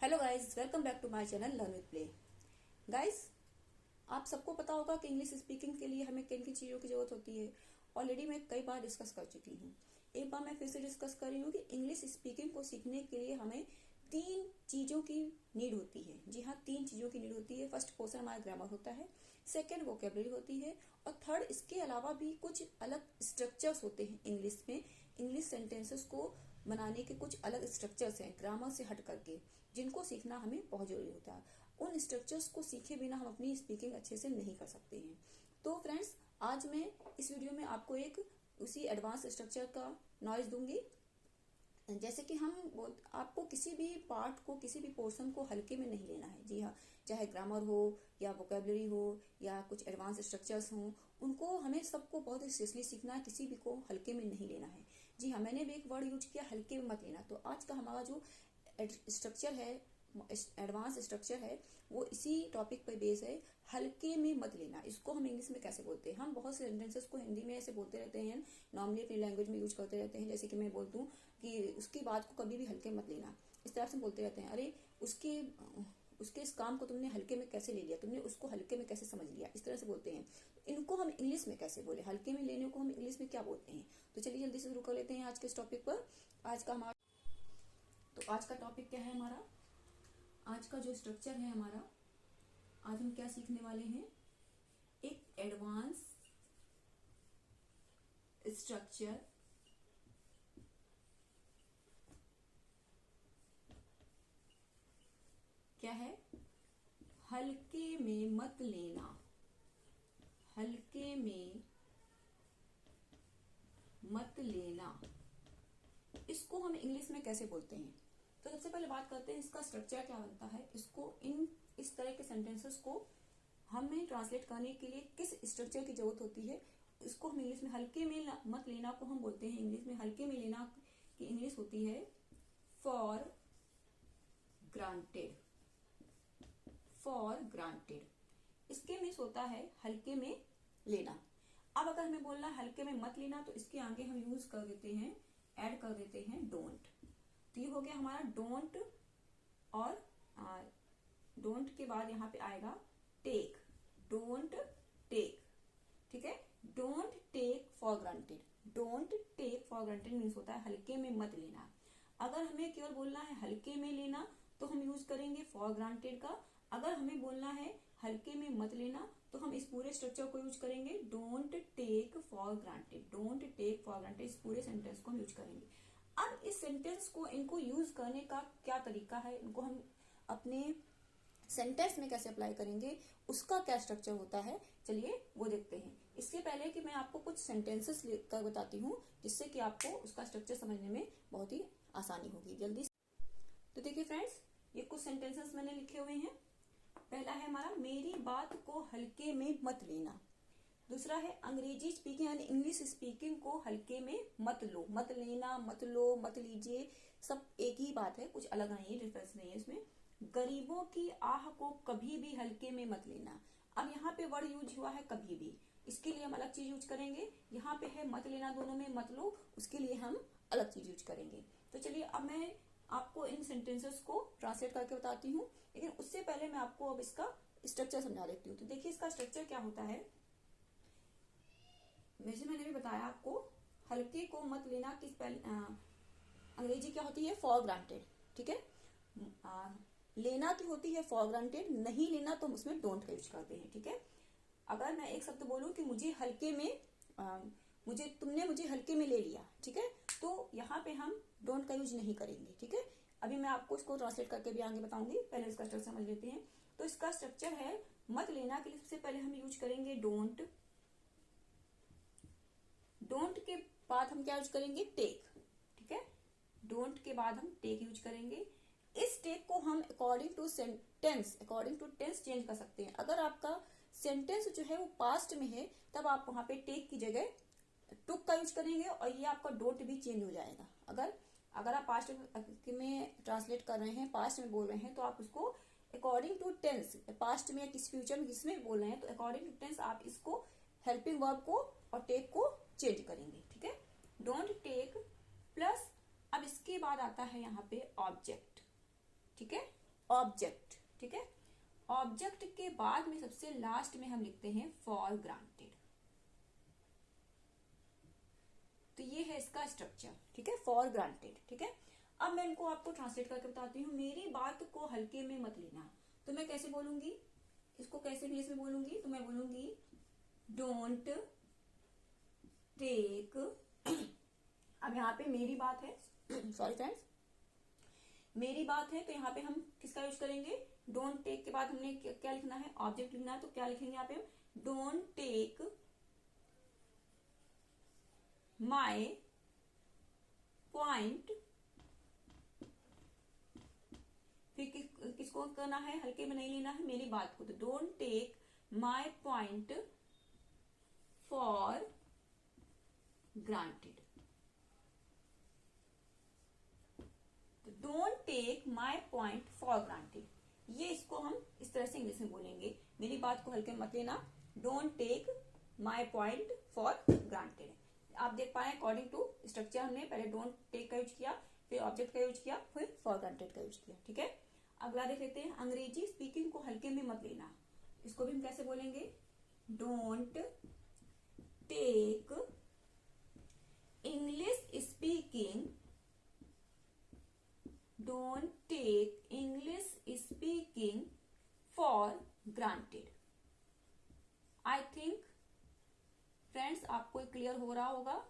Hello guys, welcome back to my channel learn with play. Guys, आप सबको पता होगा कि इंग्लिश स्पीकिंग के लिए हमें किन किन चीज़ों की जरूरत होती है। ऑलरेडी मैं कई बार डिस्कस कर चुकी हूँ। एक बार मैं फिर से डिस्कस कर रही हूँ कि इंग्लिश स्पीकिंग को सीखने के लिए हमें 3 चीज़ों की नीड होती है। जी हाँ, 3 चीज़ों की नीड होती है। फर्स्ट पोर्शन हमारा ग्रामर होता है, सेकेंड वोकेबलरी होती है, और थर्ड इसके अलावा भी कुछ अलग स्ट्रक्चर्स होते हैं इंग्लिश में। इंग्लिश सेंटेंसेस को बनाने के कुछ अलग स्ट्रक्चर्स हैं ग्रामर से हट करके, जिनको सीखना हमें बहुत जरूरी होता है। उन स्ट्रक्चर्स को सीखे बिना हम अपनी स्पीकिंग अच्छे से नहीं कर सकते हैं। तो फ्रेंड्स, आज मैं इस वीडियो में आपको एक उसी एडवांस स्ट्रक्चर का नॉलेज दूंगी। जैसे कि आपको किसी भी पार्ट को, किसी भी पोर्शन को हल्के में नहीं लेना है। जी हाँ, चाहे ग्रामर हो या वोकेबलरी हो या कुछ एडवांस स्ट्रक्चर्स हों, उनको हमें सबको बहुत सीरियसली सीखना है, किसी भी को हल्के में नहीं लेना है। जी हाँ, मैंने भी एक वर्ड यूज किया, हल्के में मत लेना। तो आज का हमारा जो स्ट्रक्चर है, एडवांस स्ट्रक्चर है, वो इसी टॉपिक पर बेस है, हल्के में मत लेना। इसको हम इंग्लिश में कैसे बोलते हैं? हम बहुत से सेंटेंसेस को हिंदी में ऐसे बोलते रहते हैं, नॉर्मली अपनी लैंग्वेज में यूज करते रहते हैं। जैसे कि मैं बोल दूं कि उसकी बात को कभी भी हल्के मत लेना, इस तरह से बोलते रहते हैं। अरे उसके इस काम को तुमने हल्के में कैसे ले लिया, तुमने उसको हल्के में कैसे समझ लिया, इस तरह से बोलते हैं। इनको हम इंग्लिश में कैसे बोले, हल्के में लेने को हम इंग्लिश में क्या बोलते हैं? तो चलिए जल्दी से शुरू कर लेते हैं आज के इस टॉपिक पर। आज का टॉपिक क्या है हमारा? आज का जो स्ट्रक्चर है हमारा, आज हम क्या सीखने वाले हैं? एक एडवांस स्ट्रक्चर क्या है? हल्के में मत लेना। हल्के में मत लेना, इसको हम इंग्लिश में कैसे बोलते हैं? तो सबसे पहले बात करते हैं इसका स्ट्रक्चर क्या बनता है। इस तरह के सेंटेंसेस को हमें ट्रांसलेट करने के लिए किस स्ट्रक्चर की जरूरत होती है, इसको हम इंग्लिश में हल्के में मत लेना को हम बोलते हैं। इंग्लिश में हल्के में लेना की इंग्लिश होती है फॉर ग्रांटेड। फॉर ग्रांटेड, इसके मीन्स होता है हल्के में लेना। अब अगर हमें बोलना हल्के में मत लेना, तो इसके आगे हम यूज कर देते हैं, ऐड कर देते हैं डोंट। तो ये हो गया हमारा डोंट, और डोंट के बाद यहाँ पे आएगा टेक। डोंट टेक, ठीक है। Don't take for granted. Don't take for granted means होता है हल्के में मत लेना। अगर हमें केवल बोलना है हल्के में लेना, तो हम यूज करेंगे फॉर ग्रांटेड का। अगर हमें बोलना है हल्के में मत लेना, तो हम इस पूरे स्ट्रक्चर को यूज करेंगे, don't take for granted. Don't take for granted, इस पूरे सेंटेंस को हम यूज करेंगे। अब इस सेंटेंस को, इनको यूज करने का क्या तरीका है, इनको हम अपने सेंटेंस में कैसे अप्लाई करेंगे, उसका क्या स्ट्रक्चर होता है, चलिए वो देखते हैं। इसके पहले कि मैं आपको कुछ सेंटेंसेस लिखकर बताती हूँ, जिससे कि आपको उसका स्ट्रक्चर समझने में बहुत ही आसानी होगी। जल्दी से तो देखिए फ्रेंड्स, ये कुछ सेंटेंसेस मैंने लिखे हुए हैं। पहला है हमारा, मेरी बात को हल्के में मत लेना। दूसरा है, अंग्रेजी स्पीकिंग यानी इंग्लिश स्पीकिंग को हल्के में मत लो। मत लेना, मत लो, मत लीजिए, सब एक ही बात है, कुछ अलग नहीं है, डिफरेंस नहीं है इसमें। गरीबों की आह को कभी भी हल्के में मत लेना। अब यहाँ पे वर्ड यूज हुआ है कभी भी, इसके लिए हम अलग चीज यूज करेंगे। यहाँ पे है मत लेना, दोनों में मत लो, उसके लिए हम अलग चीज यूज करेंगे। तो चलिए अब मैं आपको इन सेंटेंसेस को ट्रांसलेट करके बताती हूँ, लेकिन उससे पहले मैं आपको अब इसका स्ट्रक्चर समझा देती हूँ। तो देखिए इसका स्ट्रक्चर क्या होता है। वैसे मैंने भी बताया आपको, हल्के को मत लेना की अंग्रेजी क्या होती है? फॉर ग्रांटेड, ठीक है। लेना की होती है फॉर ग्रांटेड, नहीं लेना तो हम उसमें डोंट का यूज करते हैं, ठीक है। अगर मैं एक शब्द बोलूं कि मुझे हल्के में तुमने मुझे हल्के में ले लिया, ठीक है, तो यहाँ पे हम डोंट का यूज नहीं करेंगे, ठीक है। अभी मैं आपको इसको ट्रांसलेट करके भी आगे बताऊंगी, पहले इसका स्ट्रक्चर समझ लेते हैं। तो इसका स्ट्रक्चर है, मत लेना के लिए सबसे पहले हम यूज करेंगे डोंट। डोंट के बाद हम क्या यूज करेंगे? टेक, ठीक है। डोंट के बाद हम टेक यूज करेंगे। इस टेक को हम अकॉर्डिंग टू टेंस चेंज कर सकते हैं। अगर आपका सेंटेंस जो है वो पास्ट में है, तब आप वहां पे टेक की जगह टुक का यूज करेंगे, और ये आपका डोंट भी चेंज हो जाएगा। अगर आप पास्ट में ट्रांसलेट कर रहे हैं, पास्ट में बोल रहे हैं, तो आप उसको अकॉर्डिंग टू टेंस, पास्ट में या किस फ्यूचर में जिसमें बोल रहे हैं, तो अकॉर्डिंग टू टेंस आप इसको हेल्पिंग वर्ब को और टेक को चेंज करेंगे, ठीक है। डोंट टेक प्लस, अब इसके बाद आता है यहाँ पे ऑब्जेक्ट, ठीक है। ऑब्जेक्ट, ठीक है। ऑब्जेक्ट के बाद में सबसे लास्ट में हम लिखते हैं फॉर ग्रांटेड। तो ये है इसका स्ट्रक्चर, ठीक है, फॉर ग्रांटेड, ठीक है। अब मैं इनको आपको ट्रांसलेट करके बताती हूँ। मेरी बात को हल्के में मत लेना, तो मैं कैसे बोलूंगी इसको, कैसे इंग्लिश में बोलूंगी, तो मैं बोलूंगी डोंट टेक अब यहाँ पे मेरी बात है सॉरी फ्रेंड्स, मेरी बात है, तो यहाँ पे हम किसका यूज करेंगे, डोंट टेक के बाद हमने क्या लिखना है, ऑब्जेक्ट लिखना है। तो क्या लिखेंगे यहाँ पे, डोंट टेक माई पॉइंट, फिर किसको करना है, हल्के में नहीं लेना है, मेरी बात को। तो don't take my point for granted. तो don't take my point for granted, ये इसको हम इस तरह से इंग्लिश में बोलेंगे, मेरी बात को हल्के में मत लेना, don't take my point for granted. आप देख पाए अकॉर्डिंग टू स्ट्रक्चर, हमने पहले डोंट टेक का यूज किया, फिर ऑब्जेक्ट का यूज किया, फिर फॉर ग्रांटेड का यूज किया, ठीक है। अगला देख लेते हैं, अंग्रेजी स्पीकिंग को हल्के में मत लेना, इसको भी हम कैसे बोलेंगे, don't take English speaking, don't take English speaking for granted. I think friends आपको क्लियर हो रहा होगा,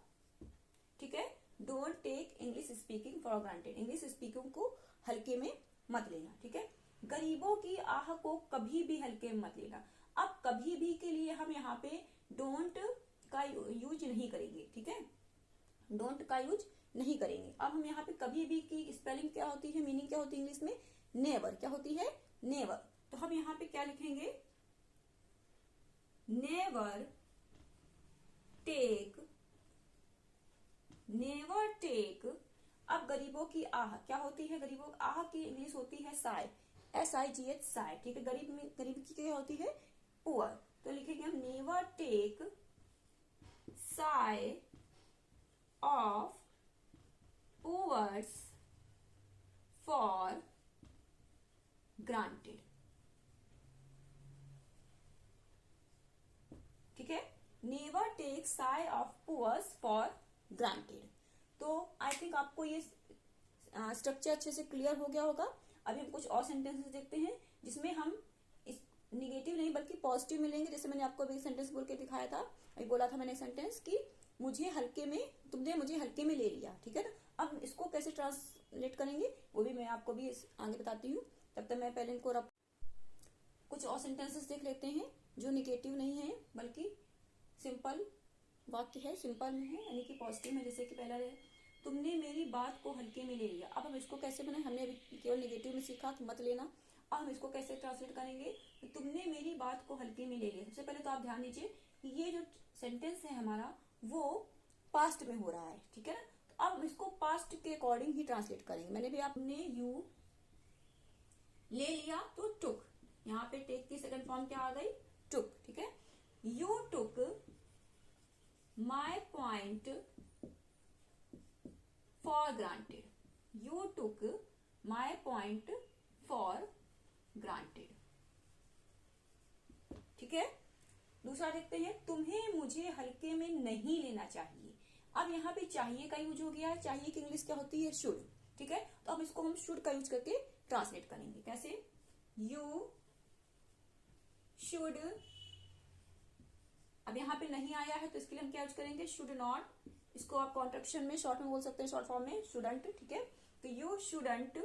ठीक है। Don't take English speaking for granted, English speaking को हल्के में मत लेना, ठीक है। गरीबों की आह को कभी भी हल्के में मत लेना। अब कभी भी के लिए हम यहाँ पे डोंट का यूज नहीं करेंगे, ठीक है, डोंट का यूज नहीं करेंगे। अब हम यहाँ पे कभी भी की स्पेलिंग क्या होती है, मीनिंग क्या होती है इंग्लिश में, नेवर, क्या होती है, नेवर। तो हम यहाँ पे क्या लिखेंगे, नेवर टेक, नेवर टेक। अब गरीबों की आह क्या होती है, गरीबों आह की इंग्लिश होती है साय, SIGH साय, ठीक है। गरीब की क्या होती है, पुअर। तो लिखेंगे हम never take sigh of poors for granted, ठीक है, never take sigh of poors for granted. तो आई थिंक आपको ये स्ट्रक्चर अच्छे से क्लियर हो गया होगा। अभी हम कुछ और सेंटेंसेस देखते हैं जिसमें हम इस निगेटिव नहीं बल्कि पॉजिटिव मिलेंगे। जैसे मैंने आपको अभी सेंटेंस बोल के दिखाया था, अभी बोला था मैंने सेंटेंस कि मुझे हल्के में, तुमने मुझे हल्के में ले लिया, ठीक है ना। अब इसको कैसे ट्रांसलेट करेंगे वो भी मैं आपको भी आगे बताती हूँ। तब तक मैं पहले इनको कुछ और सेंटेंसेस देख लेते हैं जो निगेटिव नहीं है बल्कि सिंपल वाक्य है, सिंपल में है, यानी कि पॉजिटिव में। जैसे कि पहला है, तुमने मेरी बात को हल्के में ले लिया। अब हम इसको कैसे बनाए, हमने अभी केवल निगेटिव में सीखा कि मत लेना। अब हम इसको कैसे ट्रांसलेट करेंगे, तो तुमने मेरी बात को हल्के में ले लिया। सबसे पहले तो आप ध्यान दीजिए कि ये जो सेंटेंस है हमारा वो पास्ट में हो रहा है, ठीक है ना। तो अब इसको पास्ट के अकॉर्डिंग ही ट्रांसलेट करेंगे। मैंने भी आपने यू ले लिया तो टुक, यहाँ पे टेक की सेकंड फॉर्म क्या आ गई, टुक, ठीक है। You took my point for granted, you took my point for granted, ठीक है। दूसरा देखते हैं, तुम्हें मुझे हल्के में नहीं लेना चाहिए। अब यहाँ पे चाहिए का यूज हो गया, चाहिए की इंग्लिश क्या होती है, शुड, ठीक है। तो अब इसको हम शुड का यूज करके ट्रांसलेट करेंगे। कैसे, यू शुड, अब यहाँ पे नहीं आया है तो इसके लिए हम क्या यूज करेंगे, शुड नॉट। इसको आप कॉन्ट्रैक्शन में शॉर्ट में बोल सकते हैं, शॉर्ट फॉर्म में शुडंट, ठीक है। तो यू शुडंट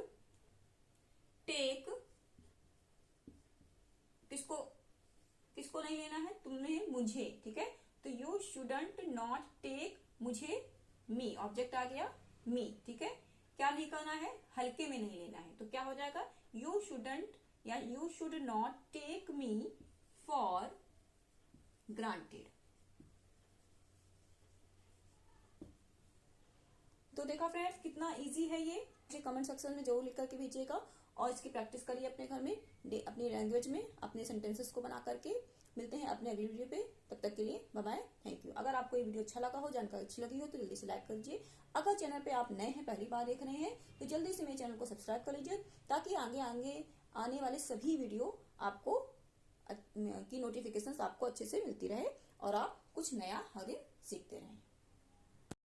टेक, किसको किसको नहीं लेना है, तुमने मुझे, ठीक है। तो यू शुडंट नॉट टेक मुझे, मी, ऑब्जेक्ट आ गया मी, ठीक है। क्या नहीं करना है, हल्के में नहीं लेना है। तो क्या हो जाएगा, यू शुडंट या you should not take me for granted. तो देखा फ्रेंड्स कितना इजी है ये, मुझे कमेंट सेक्शन में जरूर लिख करके भेजिएगा और इसकी प्रैक्टिस करिए अपने घर में, अपनी लैंग्वेज में अपने सेंटेंसेस को बना करके। मिलते हैं अपने अगली वीडियो पे, तब तक के लिए बाय बाय, थैंक यू। अगर आपको ये वीडियो अच्छा लगा हो, जानकारी अच्छी लगी हो तो जल्दी से लाइक कर दीजिए। अगर चैनल पे आप नए हैं, पहली बार देख रहे हैं, तो जल्दी से मेरे चैनल को सब्सक्राइब कर लीजिए ताकि आगे आगे आने वाले सभी वीडियो आपको की नोटिफिकेशंस आपको अच्छे से मिलती रहे और आप कुछ नया हर दिन सीखते रहें।